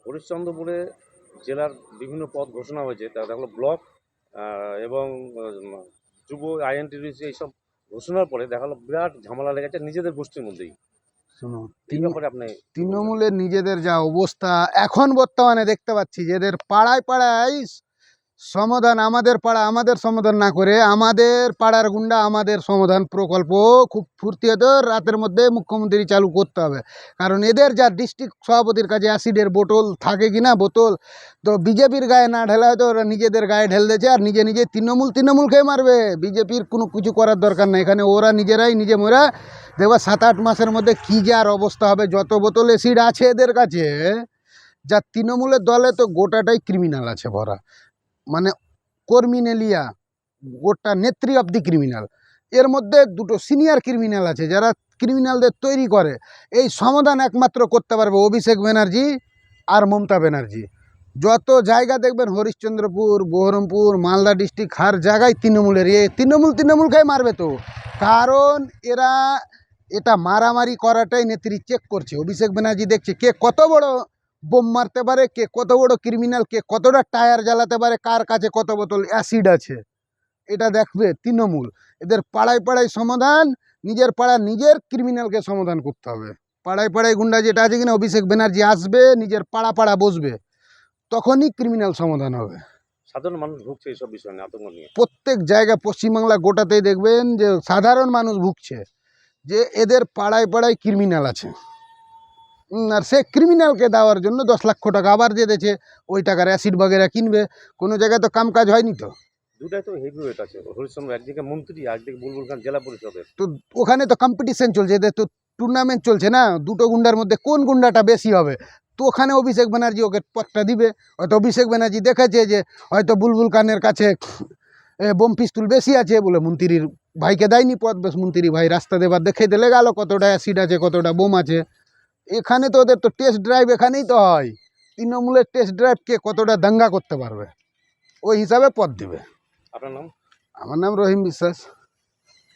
হরিশ্চন্দ্রপুরে জেলার বিভিন্ন পদ ঘোষণা হয়েছে, তা দেখলো ব্লক এবং যুব আইএনটিডিসি এইসব ঘোষণার পরে দেখালো বিরাট ঝামেলা লেগেছে নিজেদের গোষ্ঠীর মধ্যেই। শোনো, এই ব্যাপারে আপনি তৃণমূলের নিজেদের যা অবস্থা এখন বর্তমানে দেখতে পাচ্ছি, যেদের পাড়ায় পাড়ায় সমাধান, আমাদের পাড়া আমাদের সমাধান না করে আমাদের পাড়ার গুন্ডা আমাদের সমাধান প্রকল্প খুব ফুর্তি হতো, রাতের মধ্যে মুখ্যমন্ত্রী চালু করতে হবে। কারণ এদের যা ডিস্ট্রিক্ট সভাপতির কাছে অ্যাসিডের বোতল থাকে কি না বোতল, তো বিজেপির গায়ে না ঢেলা হয়তো ওরা নিজেদের গায়ে ঢেল দিয়েছে, আর নিজে নিজে তৃণমূল খেয়ে মারবে। বিজেপির কোনো কিছু করার দরকার নেই, এখানে ওরা নিজেরাই নিজে মোরা দেখবা 7-8 মাসের মধ্যে কী যে আর অবস্থা হবে। যত বোতল অ্যাসিড আছে এদের কাছে, যা তৃণমূলের দলে তো গোটাটাই ক্রিমিনাল আছে ভরা, মানে কর্মিনেলিয়া, গোটা নেত্রী অব দি ক্রিমিনাল। এর মধ্যে দুটো সিনিয়র ক্রিমিনাল আছে যারা ক্রিমিনালদের তৈরি করে। এই সমাধান একমাত্র করতে পারবে অভিষেক ব্যানার্জি আর মমতা ব্যানার্জি। যত জায়গা দেখবেন হরিশ্চন্দ্রপুর, বহরমপুর, মালদা ডিস্ট্রিক্ট, হার জায়গায় তৃণমূলের তৃণমূল খেয়ে মারবে তো। কারণ এরা এটা মারামারি করাটাই নেত্রী চেক করছে। অভিষেক ব্যানার্জি দেখছে কে কত বড় বোম মারতে পারে, কে কত বড় ক্রিমিনাল, কে কতটা টায়ার জ্বালাতে পারে, কার কাছে কত বোতল অ্যাসিড আছে, এটা দেখবে তৃণমূল। এদের পাড়ায় পাড়ায় সমাধান, নিজের পাড়া নিজের ক্রিমিনালকে সমাধান করতে হবে। পাড়ায় পাড়ায় গুন্ডা যেটা আছে কিনা, অভিষেক ব্যানার্জি আসবে, নিজের পাড়া পাড়া বসবে, তখনই ক্রিমিনাল সমাধান হবে। সাধারণ মানুষ ভুগছে এইসব বিষয় নিয়ে, আতঙ্ক নিয়ে। প্রত্যেক জায়গায় পশ্চিমবাংলা গোটাতেই দেখবেন যে সাধারণ মানুষ ভুগছে, যে এদের পাড়ায় পাড়ায় ক্রিমিনাল আছে। আর সে ক্রিমিনালকে দেওয়ার জন্য 10 লক্ষ টাকা আবার দিয়ে দিয়েছে, ওই টাকার অ্যাসিড বাগেরা কিনবে। কোনো জায়গায় তো কাম কাজ হয়নি তো। দুটাই তো হেভি ওয়েট আছে, হরিশ্চন্দ্র একদিকে মন্ত্রী, একদিকে বুলবুল খান জেলা পরিষদের। তো ওখানে তো কম্পিটিশন চলছে, এদের তো টুর্নামেন্ট চলছে না, দুটো গুন্ডার মধ্যে কোন গুন্ডাটা বেশি হবে। তো ওখানে অভিষেক ব্যানার্জি ওকে পদটা দিবে। হয়তো অভিষেক ব্যানার্জি দেখেছে যে হয়তো বুলবুল খানের কাছে বোম পিস্তুল বেশি আছে বলে মন্ত্রীর ভাইকে দেয়নি পদ, বেশ মন্ত্রী ভাই রাস্তা দেবার দেখে দিলে গেল কতটা অ্যাসিড আছে, কতটা বোম আছে। এখানে তো ওদের তো টেস্ট ড্রাইভ এখানেই তো হয়, তৃণমূলের টেস্ট ড্রাইভ কে কতটা দাঙ্গা করতে পারবে, ওই হিসাবে পদ দিবে। আপনার নাম? আমার নাম রহিম বিশ্বাস।